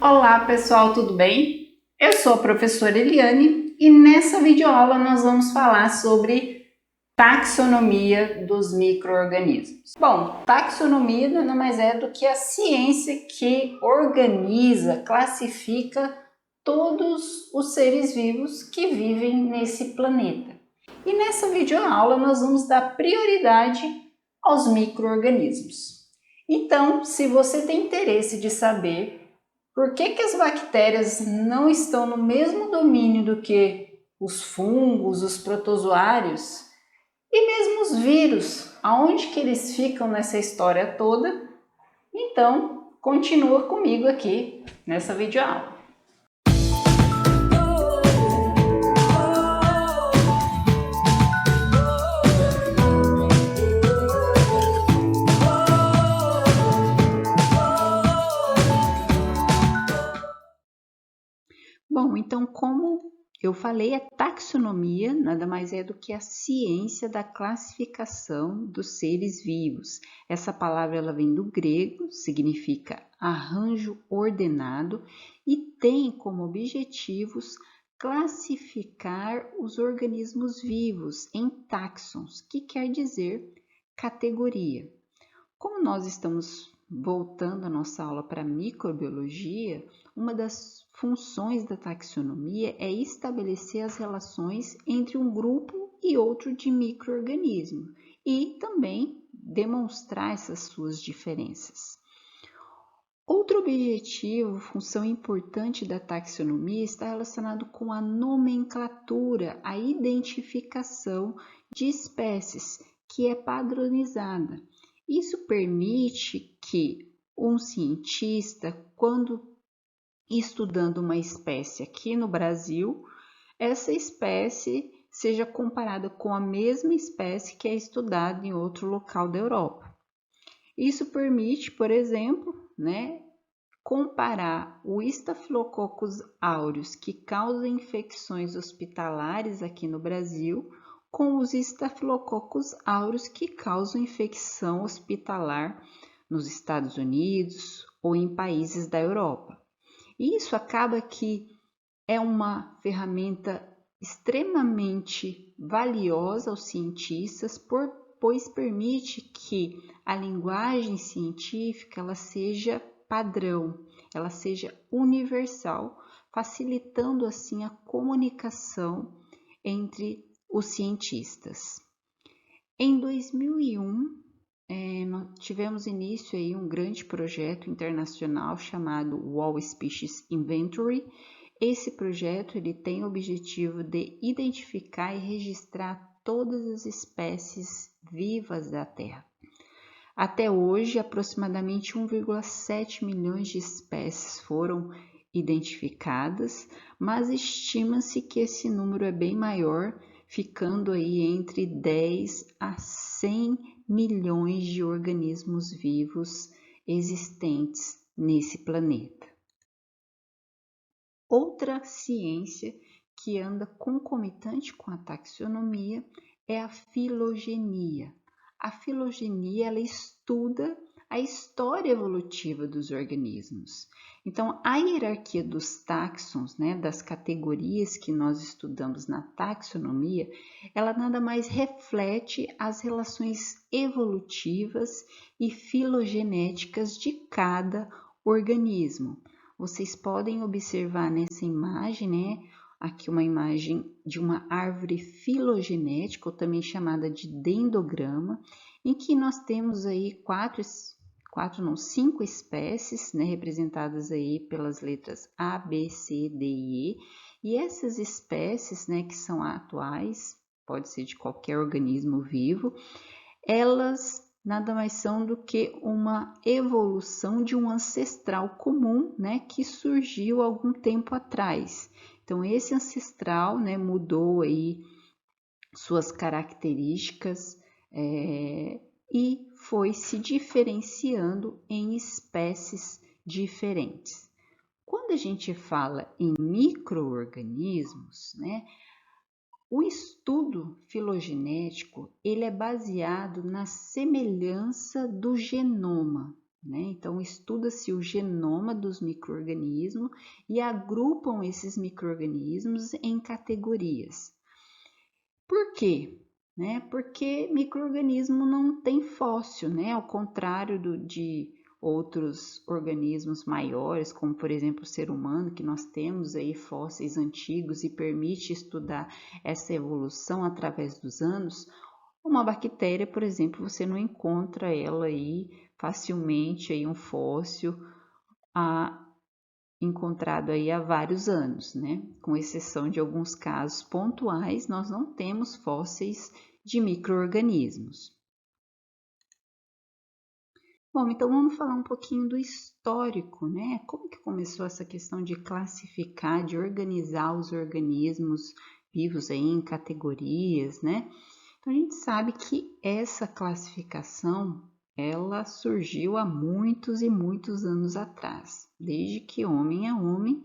Olá pessoal, tudo bem? Eu sou a professora Eliane e nessa videoaula nós vamos falar sobre taxonomia dos micro-organismos. Bom, taxonomia nada mais é do que a ciência que organiza, classifica todos os seres vivos que vivem nesse planeta. E nessa videoaula nós vamos dar prioridade aos micro-organismos. Então, se você tem interesse de saber por que as bactérias não estão no mesmo domínio do que os fungos, os protozoários e mesmo os vírus, aonde que eles ficam nessa história toda? Então, continua comigo aqui nessa videoaula. Bom, então como eu falei, a taxonomia nada mais é do que a ciência da classificação dos seres vivos. Essa palavra ela vem do grego, significa arranjo ordenado e tem como objetivos classificar os organismos vivos em táxons, que quer dizer categoria. Como nós estamos voltando a nossa aula para microbiologia, uma das funções da taxonomia é estabelecer as relações entre um grupo e outro de micro-organismos e também demonstrar essas suas diferenças. Outro objetivo, função importante da taxonomia está relacionado com a nomenclatura, a identificação de espécies, que é padronizada. Isso permite que um cientista, quando estudando uma espécie aqui no Brasil, essa espécie seja comparada com a mesma espécie que é estudada em outro local da Europa. Isso permite, por exemplo, comparar o Staphylococcus aureus, que causa infecções hospitalares aqui no Brasil, com os Staphylococcus aureus que causam infecção hospitalar nos Estados Unidos ou em países da Europa. Isso acaba que é uma ferramenta extremamente valiosa aos cientistas, pois permite que a linguagem científica ela seja padrão, ela seja universal, facilitando assim a comunicação entre os cientistas. Em 2001, tivemos início aí um grande projeto internacional chamado All Species Inventory. Esse projeto ele tem o objetivo de identificar e registrar todas as espécies vivas da Terra. Até hoje, aproximadamente 1,7 milhões de espécies foram identificadas, mas estima-se que esse número é bem maior, ficando aí entre 10 a 100 milhões de organismos vivos existentes nesse planeta. Outra ciência que anda concomitante com a taxonomia é a filogenia. A filogenia ela estuda a história evolutiva dos organismos. Então, a hierarquia dos táxons, das categorias que nós estudamos na taxonomia, ela nada mais reflete as relações evolutivas e filogenéticas de cada organismo. Vocês podem observar nessa imagem, aqui uma imagem de uma árvore filogenética, ou também chamada de dendrograma, em que nós temos aí cinco espécies, representadas aí pelas letras A, B, C, D e E, e essas espécies, que são atuais, pode ser de qualquer organismo vivo, elas nada mais são do que uma evolução de um ancestral comum, que surgiu algum tempo atrás. Então, esse ancestral, mudou aí suas características e foi se diferenciando em espécies diferentes. Quando a gente fala em micro-organismos, o estudo filogenético ele é baseado na semelhança do genoma. né? Então, estuda-se o genoma dos micro-organismos e agrupam esses micro-organismos em categorias. Por quê? Né? Porque micro-organismo não tem fóssil, né? Ao contrário de outros organismos maiores, como por exemplo o ser humano, que nós temos aí fósseis antigos e permite estudar essa evolução através dos anos. Uma bactéria, por exemplo, você não encontra ela aí facilmente, aí um fóssil encontrado aí há vários anos, né? Com exceção de alguns casos pontuais, nós não temos fósseis de micro-organismos. Bom, então vamos falar um pouquinho do histórico, né? Como que começou essa questão de classificar, de organizar os organismos vivos aí em categorias, né? Então a gente sabe que essa classificação ela surgiu há muitos e muitos anos atrás. Desde que homem é homem,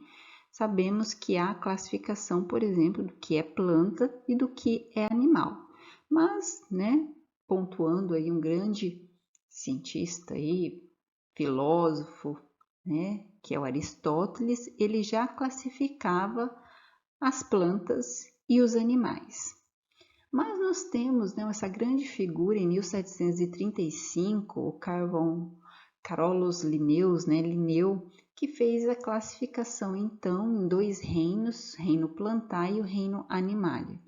sabemos que há classificação, por exemplo, do que é planta e do que é animal. Mas, né, pontuando aí um grande cientista aí, filósofo, né, que é o Aristóteles, ele já classificava as plantas e os animais. Mas nós temos, né, essa grande figura em 1735, o Carolus Linnaeus, né, Linneu, que fez a classificação então em dois reinos, reino plantar e o reino animalia.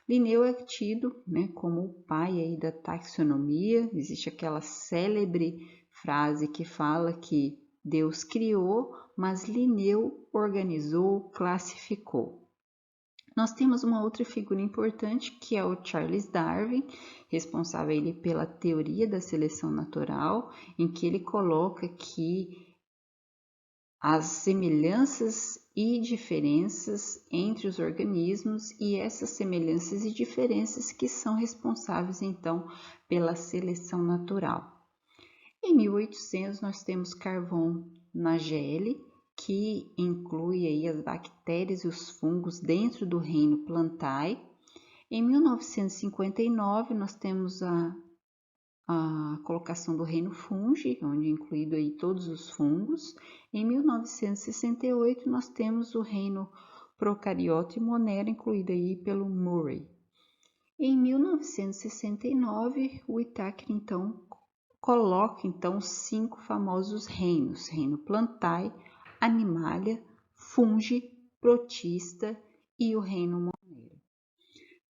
Linneu é tido, né, como o pai aí da taxonomia. Existe aquela célebre frase que fala que Deus criou, mas Linneu organizou, classificou. Nós temos uma outra figura importante que é o Charles Darwin, responsável ele pela teoria da seleção natural, em que ele coloca que as semelhanças e diferenças entre os organismos e essas semelhanças e diferenças que são responsáveis então pela seleção natural. Em 1800 nós temos Carvon Nageli, que inclui aí as bactérias e os fungos dentro do reino Plantae. Em 1959 nós temos a colocação do reino Fungi, onde é incluído aí todos os fungos. Em 1968 nós temos o reino Procariota e Monera, incluído aí pelo Murray. Em 1969 o Whittaker então coloca então 5 famosos reinos: reino Plantae, Animalia, Fungi, Protista e o reino Monera.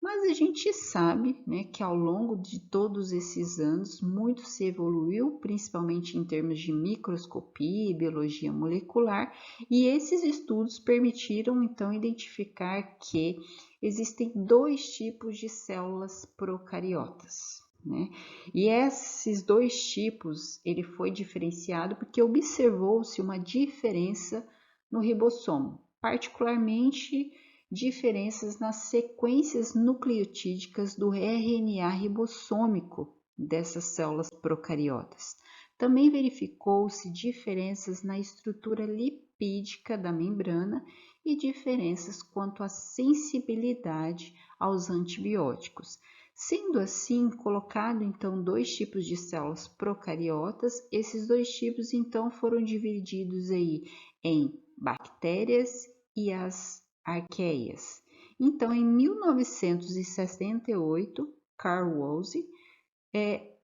Mas a gente sabe, né, que ao longo de todos esses anos muito se evoluiu, principalmente em termos de microscopia e biologia molecular, e esses estudos permitiram então identificar que existem 2 tipos de células procariotas, né? E esses 2 tipos ele foi diferenciado porque observou-se uma diferença no ribossomo, particularmente diferenças nas sequências nucleotídicas do RNA ribossômico dessas células procariotas. Também verificou-se diferenças na estrutura lipídica da membrana e diferenças quanto à sensibilidade aos antibióticos. Sendo assim, colocado então 2 tipos de células procariotas, esses 2 tipos então foram divididos aí em bactérias e as arqueias. Então, em 1968, Carl Woese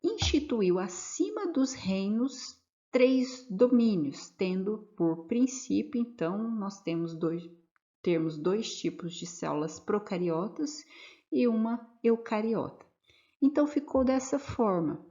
instituiu acima dos reinos 3 domínios, tendo por princípio, então, nós temos dois tipos de células procariotas e uma eucariota. Então, ficou dessa forma.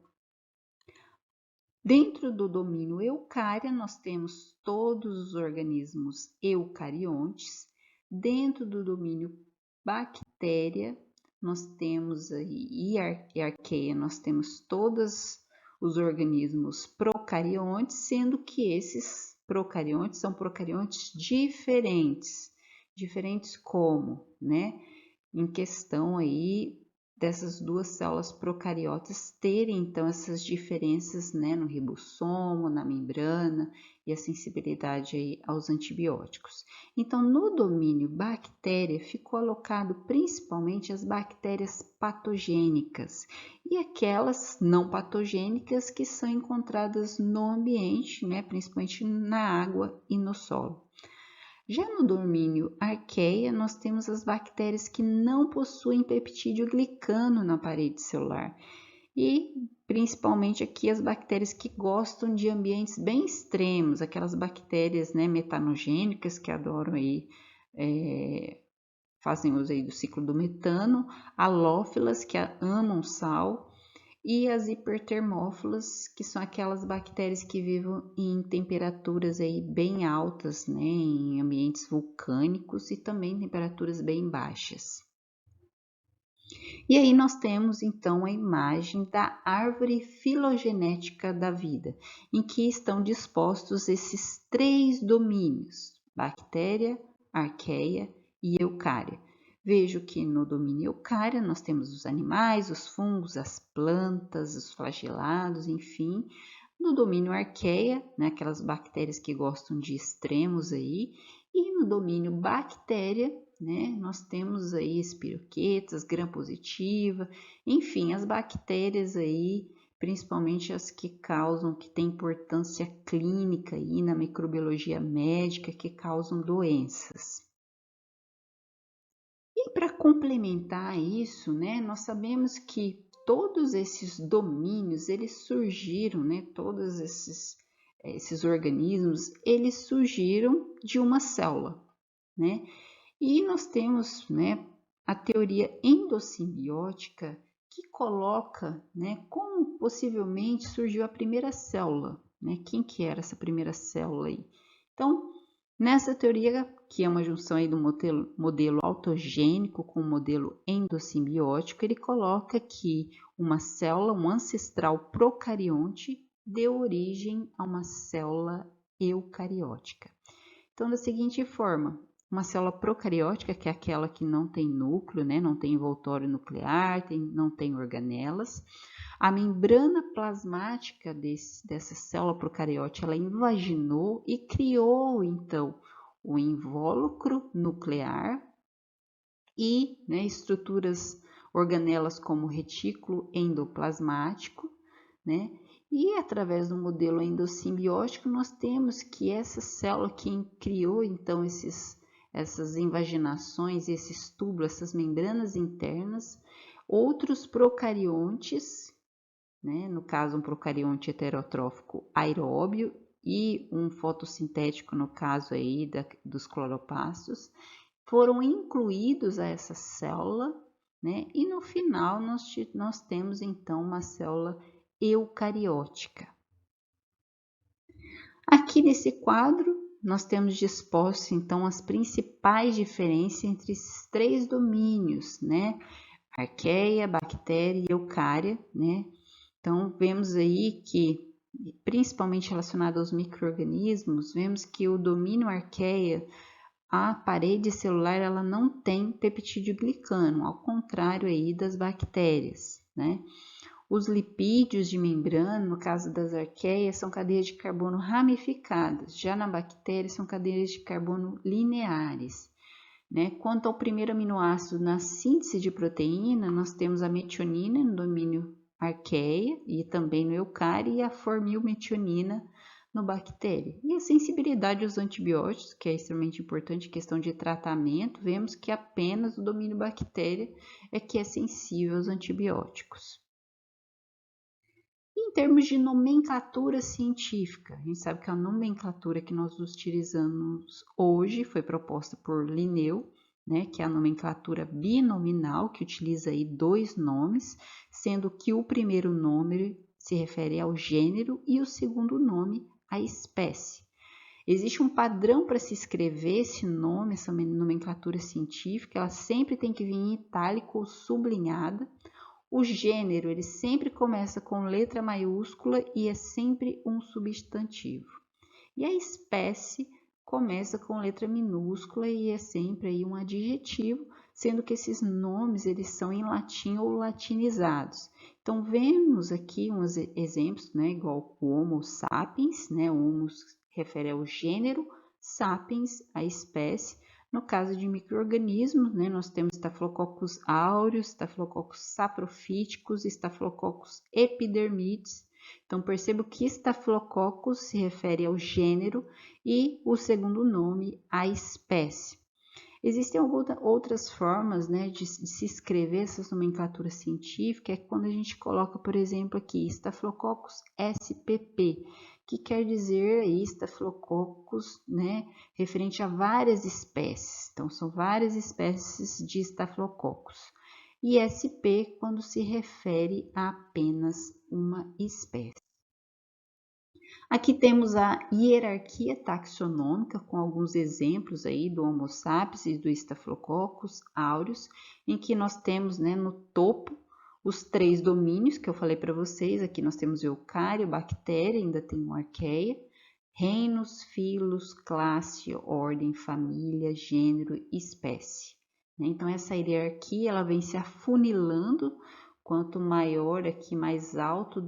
Dentro do domínio eucária, nós temos todos os organismos eucariontes. Dentro do domínio bactéria, nós temos aí, e arqueia, nós temos todos os organismos procariontes, sendo que esses procariontes são procariontes diferentes. Diferentes como, né? Em questão aí dessas 2 células procariotas terem então essas diferenças, né, no ribossomo, na membrana e a sensibilidade aí aos antibióticos. Então, no domínio bactéria, ficou alocado principalmente as bactérias patogênicas e aquelas não patogênicas que são encontradas no ambiente, né, principalmente na água e no solo. Já no domínio arqueia, nós temos as bactérias que não possuem peptídeo glicano na parede celular e principalmente aqui as bactérias que gostam de ambientes bem extremos, aquelas bactérias, né, metanogênicas que adoram aí, fazem uso aí do ciclo do metano, halófilas que amam sal, e as hipertermófilas, que são aquelas bactérias que vivem em temperaturas aí bem altas, né, em ambientes vulcânicos e também temperaturas bem baixas. E aí nós temos então a imagem da árvore filogenética da vida, em que estão dispostos esses 3 domínios: bactéria, arqueia e eucária. Vejo que no domínio eucária nós temos os animais, os fungos, as plantas, os flagelados, enfim. No domínio arqueia, né, aquelas bactérias que gostam de extremos aí. E no domínio bactéria, né, nós temos aí espiroquetas, gram-positiva, enfim, as bactérias aí, principalmente as que causam, que têm importância clínica aí na microbiologia médica, que causam doenças. E para complementar isso, né, nós sabemos que todos esses domínios, eles surgiram, né, todos esses organismos, eles surgiram de uma célula, né? E nós temos, né, a teoria endossimbiótica que coloca, né, como possivelmente surgiu a primeira célula, né? Quem que era essa primeira célula aí? Então, nessa teoria, que é uma junção aí do modelo autogênico com o modelo endossimbiótico, ele coloca que uma célula, um ancestral procarionte, deu origem a uma célula eucariótica. Então, da seguinte forma, uma célula procariótica, que é aquela que não tem núcleo, né, não tem envoltório nuclear, não tem organelas, a membrana plasmática dessa célula procariótica, ela invaginou e criou, então, o invólucro nuclear e, né, estruturas organelas como retículo endoplasmático, né? E através do modelo endossimbiótico, nós temos que essa célula que criou, então, essas invaginações, esses túbulos, essas membranas internas, outros procariontes, né? No caso, um procarionte heterotrófico aeróbio e um fotossintético, no caso aí dos cloroplastos, foram incluídos a essa célula, né? E no final nós temos então uma célula eucariótica. Aqui nesse quadro nós temos dispostos então as principais diferenças entre esses 3 domínios, né? Arqueia, bactéria e eucária, né? Então vemos aí que, principalmente relacionado aos micro-organismos, vemos que o domínio arqueia, a parede celular, ela não tem peptídeo glicano, ao contrário aí das bactérias, né? Os lipídios de membrana, no caso das arqueias, são cadeias de carbono ramificadas, já na bactéria são cadeias de carbono lineares, né? Quanto ao primeiro aminoácido na síntese de proteína, nós temos a metionina no domínio arqueia e também no eucária e a formilmetionina no bactéria. E a sensibilidade aos antibióticos, que é extremamente importante, questão de tratamento, vemos que apenas o domínio bactéria é que é sensível aos antibióticos. Em termos de nomenclatura científica, a gente sabe que a nomenclatura que nós utilizamos hoje foi proposta por Linneu, né, que é a nomenclatura binominal, que utiliza aí 2 nomes, sendo que o primeiro nome se refere ao gênero e o segundo nome à espécie. Existe um padrão para se escrever esse nome, essa nomenclatura científica, ela sempre tem que vir em itálico ou sublinhada. O gênero, ele sempre começa com letra maiúscula e é sempre um substantivo. E a espécie começa com letra minúscula e é sempre aí um adjetivo, sendo que esses nomes eles são em latim ou latinizados. Então, vemos aqui uns exemplos, né, igual o Homo sapiens, né, Homo refere ao gênero, sapiens, a espécie. No caso de micro-organismos, né, nós temos Staphylococcus aureus, Staphylococcus saprophyticus, Staphylococcus epidermidis. Então, percebo que Staphylococcus se refere ao gênero e o segundo nome, a espécie. Existem outras formas, né, de se escrever essa nomenclatura científica, é quando a gente coloca, por exemplo, aqui, Staphylococcus spp, que quer dizer aí Staphylococcus, né, referente a várias espécies. Então, são várias espécies de Staphylococcus. E SP quando se refere a apenas uma espécie. Aqui temos a hierarquia taxonômica com alguns exemplos aí do Homo sapiens e do Staphylococcus aureus, em que nós temos, né, no topo os 3 domínios que eu falei para vocês. Aqui nós temos eucário, bactéria, ainda tem uma arqueia, reinos, filos, classe, ordem, família, gênero, espécie. Então essa hierarquia ela vem se afunilando. Quanto maior aqui, mais alto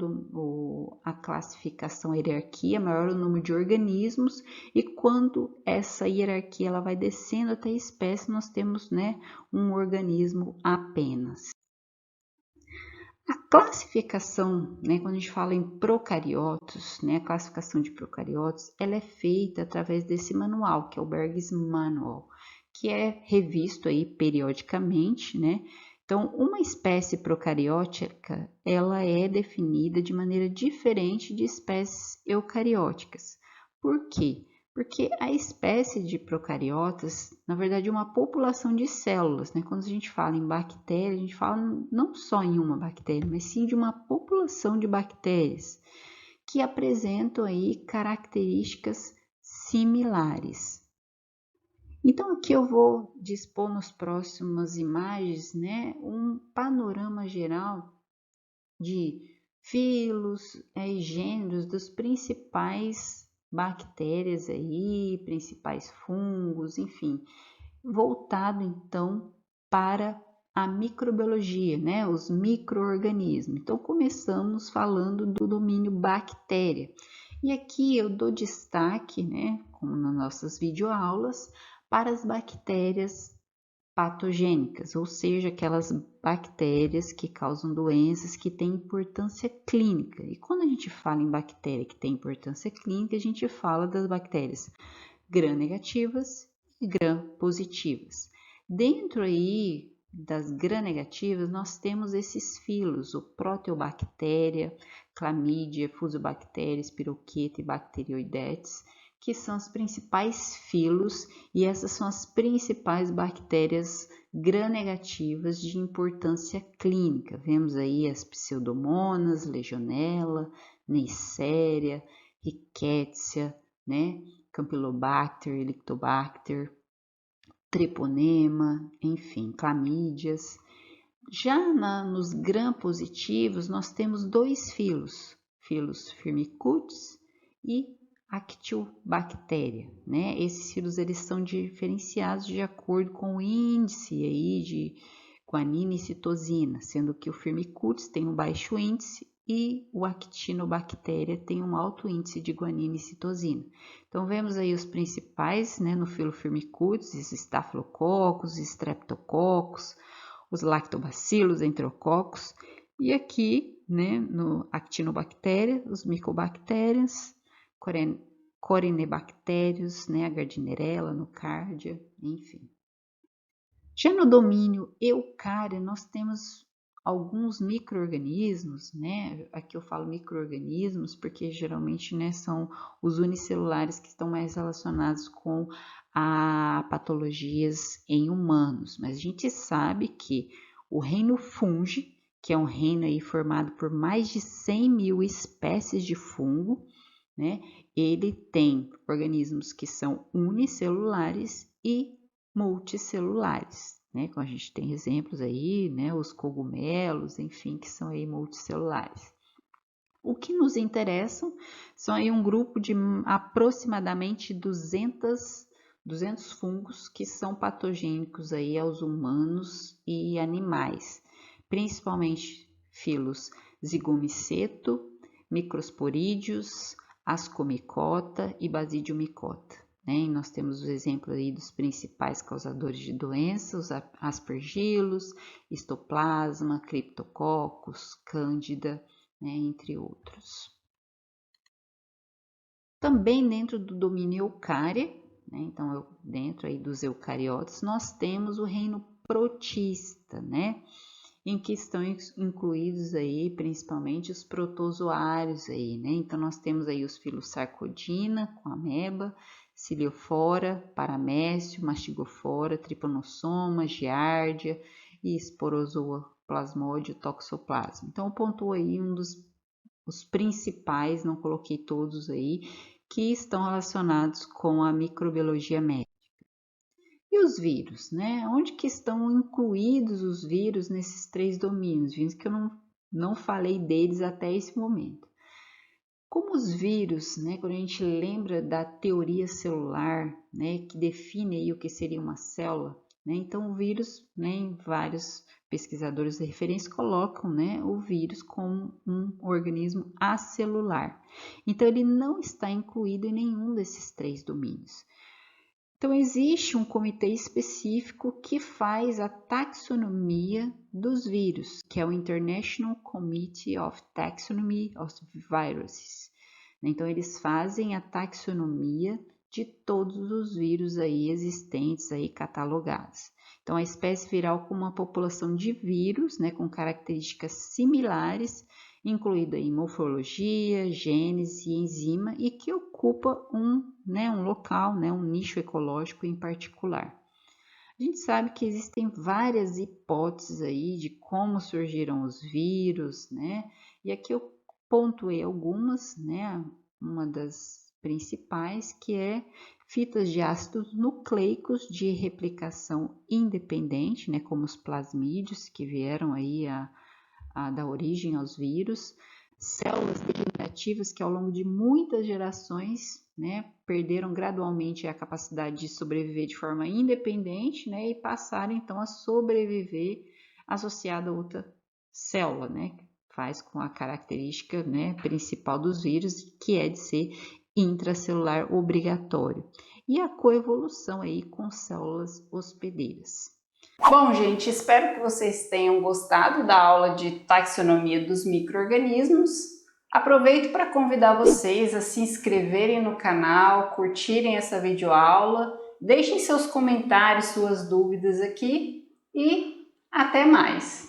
a classificação, a hierarquia, maior o número de organismos, e quando essa hierarquia ela vai descendo até a espécie, nós temos, né, um organismo apenas. A classificação, né, quando a gente fala em procariotos, né, a classificação de procariotos, ela é feita através desse manual, que é o Berg's Manual, que é revisto aí periodicamente, né? Então, uma espécie procariótica, ela é definida de maneira diferente de espécies eucarióticas. Por quê? Porque a espécie de procariotas, na verdade, é uma população de células, né? Quando a gente fala em bactéria, a gente fala não só em uma bactéria, mas sim de uma população de bactérias que apresentam aí características similares. Então, aqui eu vou dispor nas próximas imagens, né, um panorama geral de filos e gêneros dos principais bactérias aí, principais fungos, enfim, voltado então para a microbiologia, né, os micro-organismos. Então, começamos falando do domínio bactéria. E aqui eu dou destaque, né, como nas nossas videoaulas, para as bactérias patogênicas, ou seja, aquelas bactérias que causam doenças que têm importância clínica. E quando a gente fala em bactéria que tem importância clínica, a gente fala das bactérias gram-negativas e gram-positivas. Dentro aí das gram-negativas, nós temos esses filos, o Proteobactéria, Chlamydia, Fusobactéria, Spiroqueta e Bacteroidetes, que são os principais filos, e essas são as principais bactérias gram-negativas de importância clínica. Vemos aí as Pseudomonas, Legionella, Neisseria, Rickettsia, né? Campylobacter, Helicobacter, Treponema, enfim, clamídias. Já nos gram-positivos, nós temos 2 filos Firmicutes e Actobacteria, né? Esses filos eles são diferenciados de acordo com o índice aí de guanina e citosina, sendo que o Firmicutes tem um baixo índice e o Actinobacteria tem um alto índice de guanina e citosina. Então, vemos aí os principais, né, no filo Firmicutes, os Staphylococcus, Streptococcus, os Lactobacillus, Enterococcus, e aqui, né, no Actinobacteria, os Mycobacterias, Corynebacterius, né, a Gardnerella, Nocardia, enfim. Já no domínio eucário, nós temos alguns micro-organismos, né? Aqui eu falo micro-organismos porque geralmente, né, são os unicelulares que estão mais relacionados com a patologias em humanos. Mas a gente sabe que o reino fungi, que é um reino aí formado por mais de 100 mil espécies de fungo, né? Ele tem organismos que são unicelulares e multicelulares, né? Como a gente tem exemplos aí, né? Os cogumelos, enfim, que são aí multicelulares. O que nos interessa são aí um grupo de aproximadamente 200 fungos que são patogênicos aí aos humanos e animais, principalmente filos Zygomyceto, Microsporídeos, Ascomicota e Basidiomycota. E nós temos os exemplos aí dos principais causadores de doenças, aspergilos, histoplasma, criptococcus, cândida, entre outros. Também dentro do domínio eucária, então dentro aí dos eucariotas, nós temos o reino protista, em que estão incluídos aí principalmente os protozoários aí, Então nós temos aí os Filosarcodina com ameba, Ciliofora, Paramécio, Mastigofora, Trypanosoma, Giardia e Sporozoa Plasmodium Toxoplasma. Então eu pontuo aí os principais, não coloquei todos aí, que estão relacionados com a microbiologia médica. E os vírus, Onde que estão incluídos os vírus nesses 3 domínios? Vimos que eu não falei deles até esse momento. Como os vírus, quando a gente lembra da teoria celular, que define aí o que seria uma célula, então o vírus, vários pesquisadores de referência colocam, o vírus como um organismo acelular. Então ele não está incluído em nenhum desses 3 domínios. Então, existe um comitê específico que faz a taxonomia dos vírus, que é o International Committee of Taxonomy of Viruses. Então, eles fazem a taxonomia de todos os vírus aí existentes, aí catalogados. Então, a espécie viral com uma população de vírus, com características similares, incluída em morfologia, gênese e enzima, e que ocupa um local, um nicho ecológico em particular. A gente sabe que existem várias hipóteses aí de como surgiram os vírus, E aqui eu pontuei algumas, Uma das principais, que é fitas de ácidos nucleicos de replicação independente, como os plasmídeos, que vieram aí a dar origem aos vírus, células degenerativas que ao longo de muitas gerações, perderam gradualmente a capacidade de sobreviver de forma independente, e passaram então a sobreviver associada a outra célula, que faz com a característica, principal dos vírus, que é de ser intracelular obrigatório, e a coevolução aí com células hospedeiras. Bom, gente, espero que vocês tenham gostado da aula de taxonomia dos micro-organismos. Aproveito para convidar vocês a se inscreverem no canal, curtirem essa videoaula, deixem seus comentários, suas dúvidas aqui e até mais!